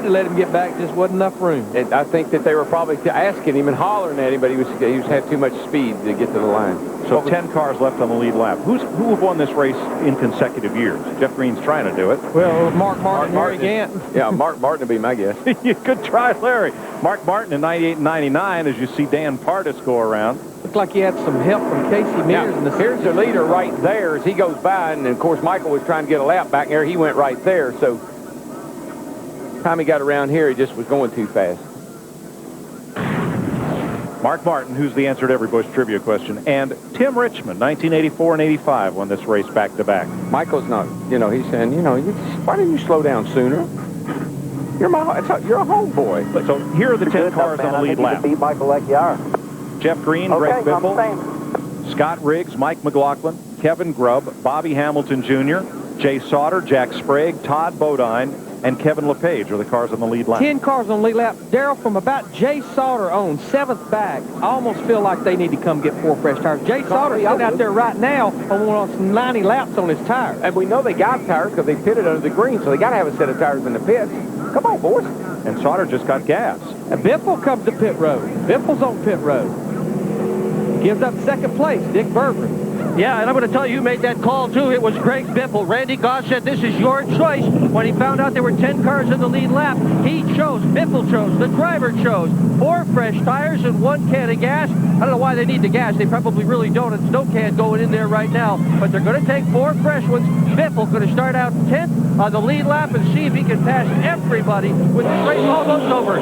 let him get back, just wasn't enough room. And I think that they were probably asking him and hollering at him, but he had too much speed to get to the line. So 10 cars left on the lead lap. Who have won this race in consecutive years? Jeff Green's trying to do it. Well, Mark Martin, Harry Gant. Yeah, Mark Martin would be my guess. You could try, Larry. Mark Martin in 98 and 99, as you see Dan Pardis go around. Looked like he had some help from Casey Mears. Yeah, here's the leader right there as he goes by, and of course Michael was trying to get a lap back there. He went right there, so time he got around here, he just was going too fast. Mark Martin, who's the answer to every Busch trivia question, and Tim Richmond, 1984 and 85, won this race back-to-back. Michael's not, he's saying, why didn't you slow down sooner? You're a homeboy. So here are the 10 cars on the lead lap. Beat Michael like you are. Jeff Green, Greg Biffle, Scott Riggs, Mike McLaughlin, Kevin Grubb, Bobby Hamilton Jr., Jay Sauter, Jack Sprague, Todd Bodine, and Kevin LePage are the cars on the lead lap. 10 cars on the lead lap. Darrell, from about Jay Sauter on 7th back, I almost feel like they need to come get 4 fresh tires. Jay Sauter's sitting out there right now on 90 laps on his tires. And we know they got tires because they pitted under the green, so they got to have a set of tires in the pits. Come on, boys. And Sauter just got gas. And Biffle comes to pit road. Biffle's on pit road. Gives up 2nd place, Dick Berger. Yeah, and I'm going to tell you who made that call, too. It was Greg Biffle. Randy Goss said, this is your choice. When he found out there were 10 cars in the lead lap, he chose, Biffle chose, the driver chose 4 fresh tires and 1 can of gas. I don't know why they need the gas. They probably really don't. It's no can going in there right now. But they're going to take 4 fresh ones. Biffle going to start out 10th on the lead lap and see if he can pass everybody with this race almost over.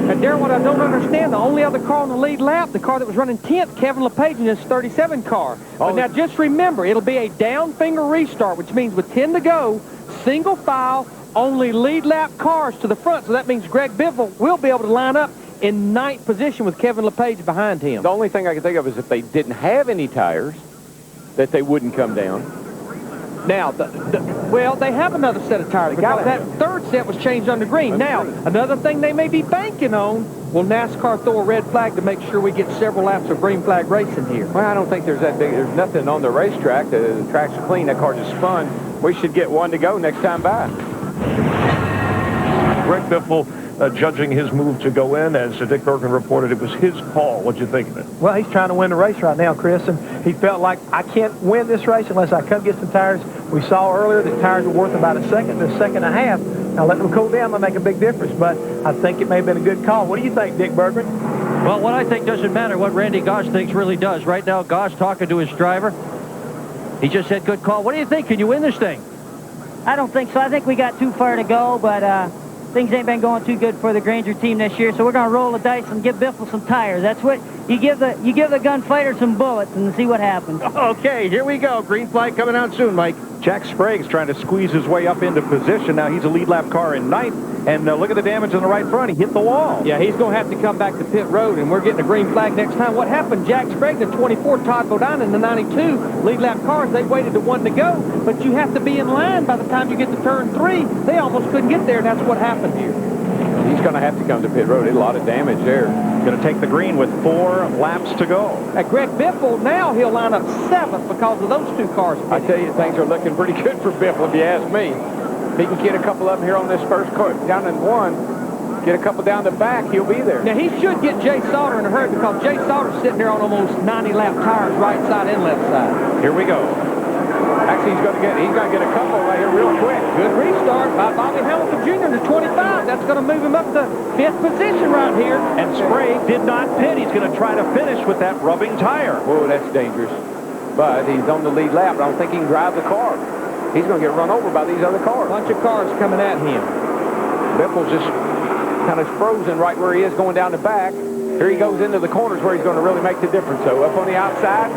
And Darrell, what I don't understand, the only other car on the lead lap, the car that was running 10th, Kevin LePage in his 37 car. But now just remember, it'll be a down finger restart, which means with 10 to go, single file, only lead lap cars to the front. So that means Greg Biffle will be able to line up in 9th position with Kevin LePage behind him. The only thing I can think of is if they didn't have any tires, that they wouldn't come down. Now, well, they have another set of tires because that third set was changed on the green. Now, another thing they may be banking on, will NASCAR throw a red flag to make sure we get several laps of green flag racing here? Well, I don't think there's nothing on the racetrack. The track's clean. That car just spun. We should get one to go next time by. Greg Biffle judging his move to go in. As Dick Bergen reported, it was his call. What'd you think of it? Well, he's trying to win the race right now, Chris, and he felt like, I can't win this race unless I come get some tires. We saw earlier that tires were worth about a second to a second and a half. Now, letting them cool down will make a big difference, but I think it may have been a good call. What do you think, Dick Bergen? Well, what I think doesn't matter. What Randy Gosch thinks really does. Right now, Gosch talking to his driver. He just said, good call. What do you think? Can you win this thing? I don't think so. I think we got too far to go, but things ain't been going too good for the Granger team this year, so we're going to roll the dice and give Biffle some tires. That's what you give the gunfighter some bullets and see what happens. Okay, here we go. Green flag coming out soon, Mike. Jack Sprague's trying to squeeze his way up into position. Now he's a lead lap car in 9th, and look at the damage on the right front. He hit the wall. Yeah, he's going to have to come back to pit road, and we're getting a green flag next time. What happened? Jack Sprague, the 24, Todd Bodine in the 92 lead lap cars, they waited to 1 to go, but you have to be in line by the time you get to turn 3. They almost couldn't get there, and that's what happened here. He's going to have to come to pit road. A lot of damage there. Going to take the green with 4 laps to go. Greg Biffle, now he'll line up 7th because of those 2 cars. I tell you, things are looking pretty good for Biffle, if you ask me. He can get a couple of them here on this first car, down in 1. Get a couple down the back, he'll be there. Now, he should get Jay Sauter in a hurry because Jay Sauter's sitting there on almost 90-lap tires, right side and left side. Here we go. Actually, he's going to get a couple right here real quick. Good restart by Bobby Hamilton Jr. to 25. That's going to move him up to 5th position right here. And Sprague did not pit. He's going to try to finish with that rubbing tire. Whoa, that's dangerous. But he's on the lead lap. I don't think he can drive the car. He's going to get run over by these other cars. Bunch of cars coming at him. Biffle's just kind of frozen right where he is going down the back. Here he goes into the corners where he's going to really make the difference. So up on the outside.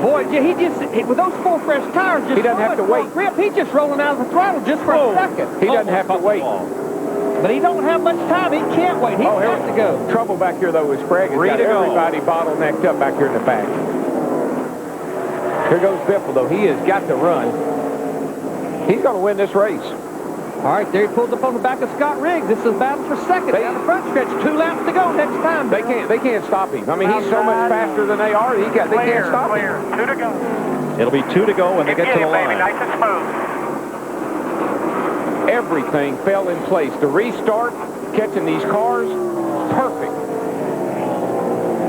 Boy, with those 4 fresh tires, he doesn't have to wait. Grip, he's just rolling out of the throttle just for a second. He doesn't have to wait. But he don't have much time. He can't wait. He's got to go. Trouble back here, though, with Sprague. He's got everybody bottlenecked up back here in the back. Here goes Biffle, though. He has got to run. He's going to win this race. All right, there he pulls up on the back of Scott Riggs. This is a battle for second. Down the front stretch, 2 laps to go next time. They can't stop him. I mean, he's so much faster than they are. They can't stop him. 2 to go. It'll be 2 to go when they get to the line. Baby, nice and smooth. Everything fell in place. The restart, catching these cars, perfect.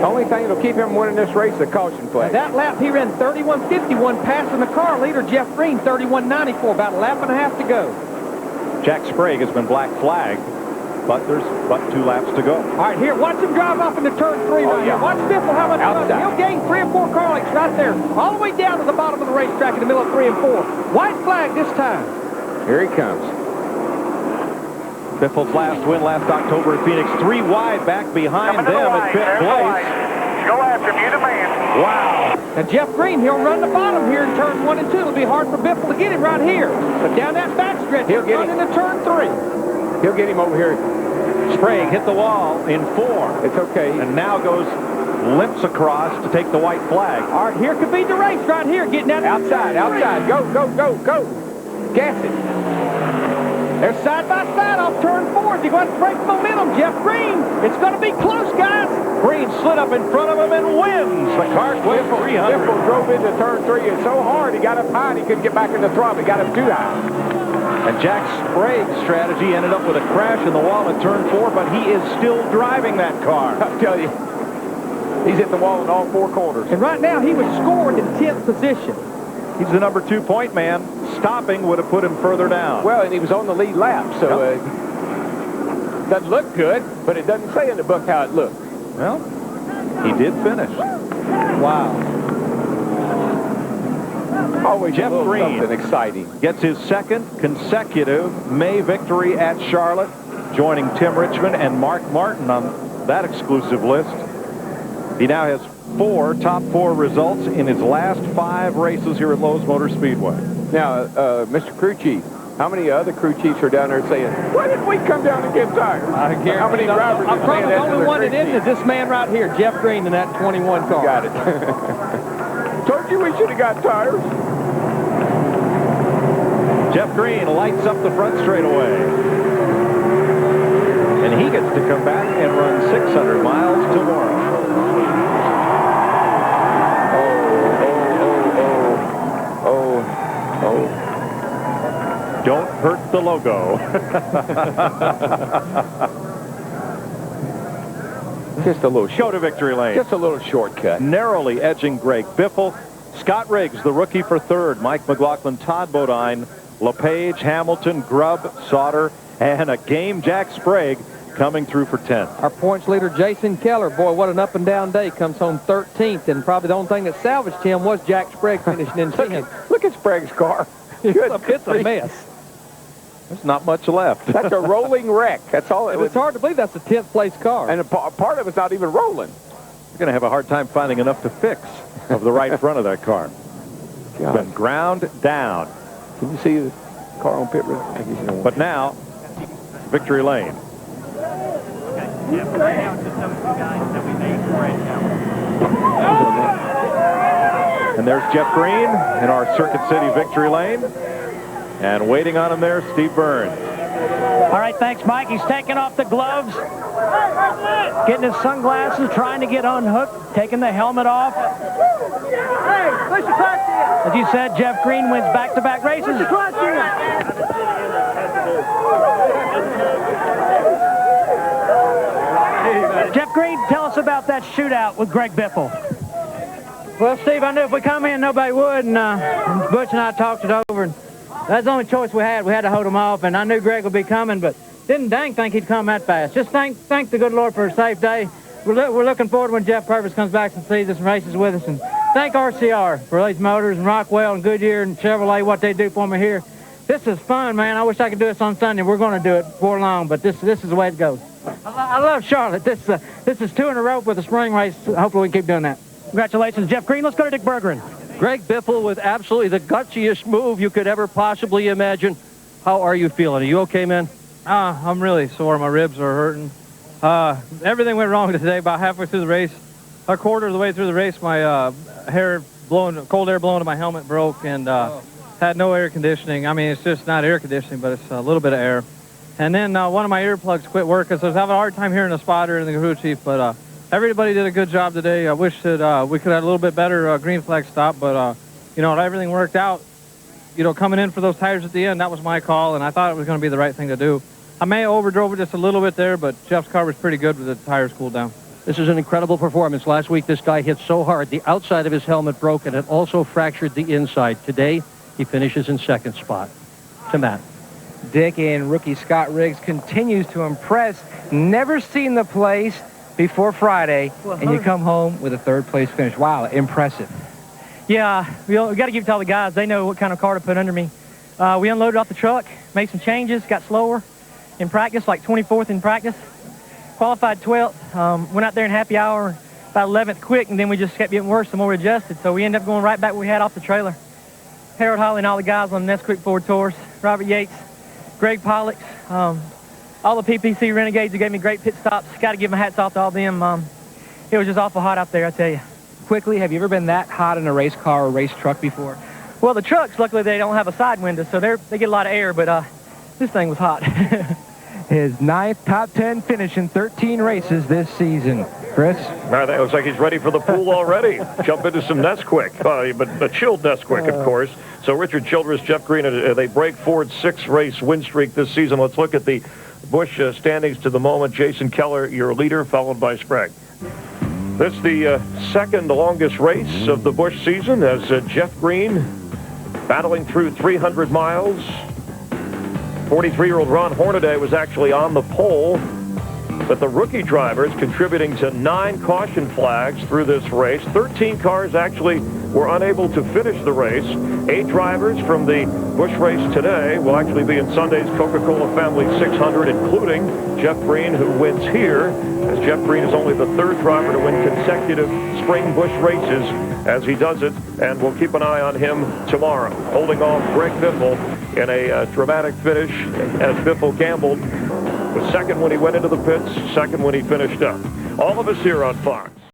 The only thing that'll keep him winning this race is a caution flag. That lap, he ran 31.51, passing the car leader, Jeff Green, 31.94, about a lap and a half to go. Jack Sprague has been black flagged, but there's 2 laps to go. All right, here, watch him drive off into turn 3 right here. Watch Biffle how much fun. He'll gain 3 or 4 car lengths right there, all the way down to the bottom of the racetrack in the middle of 3 and 4. White flag this time. Here he comes. Biffle's last win last October at Phoenix, 3 wide back behind them at 5th place. Go after him, you the man. Wow. And Jeff Green, he'll run the bottom here in turns 1 and 2. It'll be hard for Biffle to get him right here. But down that back stretch, he'll run into turn 3. He'll get him over here. Sprague hit the wall in 4. It's okay. And now limps across to take the white flag. All right, here could be the race right here. Getting out outside. Go, go, go, go. Gas it. They're side by side off turn 4. They're going to break momentum. Jeff Green, it's going to be close, guys. Green slid up in front of him and wins. The car went 300. Biffle drove into turn 3. It's so hard. He got up high and he couldn't get back in the throttle. He got up too high. And Jack Sprague's strategy ended up with a crash in the wall at turn 4, but he is still driving that car. I'll tell you, he's hit the wall in all 4 corners. And right now, he was scored in 10th position. He's the number 2 point man. Stopping would have put him further down. Well, and he was on the lead lap, so doesn't look good, but it doesn't say in the book how it looked. Well, he did finish. Wow. Always Jeff Green something exciting. Gets his 2nd consecutive May victory at Charlotte, joining Tim Richmond and Mark Martin on that exclusive list. He now has top 4 results in his last 5 races here at Lowe's Motor Speedway. Now, Mr. Crew Chief, How many other crew chiefs are down there saying, why didn't we come down and get tires? I guarantee How many drivers I'm are saying probably that the to only the one crew that isn't chief? is this man right here, Jeff Green, in that 21 car. Got it. Told you we should have got tires. Jeff Green lights up the front straightaway. And he gets to come back and run 600 miles tomorrow. Oh. Don't hurt the logo. Just a little Show to victory lane. Just a little shortcut. Narrowly edging Greg Biffle. Scott Riggs, the rookie for third. Mike McLaughlin, Todd Bodine, LePage, Hamilton, Grubb, Sauter, and a game Jack Sprague coming through for 10th. Our points leader, Jason Keller, boy, what an up and down day. Comes home 13th, and probably the only thing that salvaged him was Jack Sprague finishing in 10th. Look at Sprague's car. It's a mess. There's not much left. That's a rolling wreck. That's all it was. It's hard to believe that's a 10th place car. And a part of it's not even rolling. You're going to have a hard time finding enough to fix of the right front of that car. It's been ground down. Can you see the car on pit road? But now, victory lane. And there's Jeff Green in our Circuit City victory lane. And waiting on him there, Steve Burns. All right, thanks, Mike. He's taking off the gloves, getting his sunglasses, trying to get unhooked, taking the helmet off. As you said, Jeff Green wins back-to-back races. Jeff Green, tell us about that shootout with Greg Biffle. Well, Steve, I knew if we come in, nobody would, and Busch and I talked it over, and that's the only choice we had. We had to hold him off, and I knew Greg would be coming, but didn't dang think he'd come that fast. Just thank the good Lord for a safe day. We're looking forward when Jeff Purvis comes back and sees us and races with us, and thank RCR for these motors, and Rockwell and Goodyear and Chevrolet, what they do for me here. This is fun, man. I wish I could do this on Sunday. We're going to do it before long, but this is the way it goes. I love Charlotte. This is 2 in a row for the spring race. Hopefully we can keep doing that. Congratulations, Jeff Green. Let's go to Dick Bergeron. Greg Biffle with absolutely the gutsiest move you could ever possibly imagine. How are you feeling? Are you okay, man? I'm really sore. My ribs are hurting. Everything went wrong today. About halfway through the race, a quarter of the way through the race, my cold air blowing to my helmet broke, and had no air conditioning. I mean, it's just not air conditioning, but it's a little bit of air. And then one of my earplugs quit working, so I was having a hard time hearing the spotter and the crew chief, but everybody did a good job today. I wish that we could have a little bit better green flag stop, but, everything worked out. Coming in for those tires at the end, that was my call, and I thought it was going to be the right thing to do. I may have overdrove it just a little bit there, but Jeff's car was pretty good with the tires cooled down. This is an incredible performance. Last week, this guy hit so hard, the outside of his helmet broke, and it also fractured the inside. Today, he finishes in second spot. To Matt. Dick and rookie Scott Riggs continues to impress. Never seen the place before Friday, and you come home with a third-place finish. Wow, impressive. Yeah, we got to give it to all the guys. They know what kind of car to put under me. We unloaded off the truck, made some changes, got slower in practice, like 24th in practice. Qualified 12th. Went out there in happy hour, about 11th quick, and then we just kept getting worse the more we adjusted. So we ended up going right back where we had off the trailer. Harold Holly and all the guys on the Nesquik Ford Tours, Robert Yates, Greg Pollux, all the PPC Renegades who gave me great pit stops. Got to give my hats off to all them. It was just awful hot out there, I tell you. Quickly, have you ever been that hot in a race car or race truck before? Well, the trucks, luckily, they don't have a side window, so they get a lot of air, but this thing was hot. His 9th top 10 finish in 13 races this season. Chris? That looks like he's ready for the pool already. Jump into some Nesquik, but a chilled Nesquik, of course. So Richard Childress, Jeff Green, they break Ford's 6-race win streak this season. Let's look at the Busch standings to the moment. Jason Keller, your leader, followed by Sprague. This is the second longest race of the Busch season as Jeff Green battling through 300 miles. 43-year-old Ron Hornaday was actually on the pole, but the rookie drivers contributing to 9 caution flags through this race. 13 cars actually were unable to finish the race. 8 drivers from the Busch race today will actually be in Sunday's Coca-Cola Family 600, including Jeff Green, who wins here, as Jeff Green is only the 3rd driver to win consecutive spring Busch races as he does it, and we'll keep an eye on him tomorrow. Holding off Greg Biffle in a dramatic finish, as Biffle gambled. Was second when he went into the pits, second when he finished up. All of us here on Fox.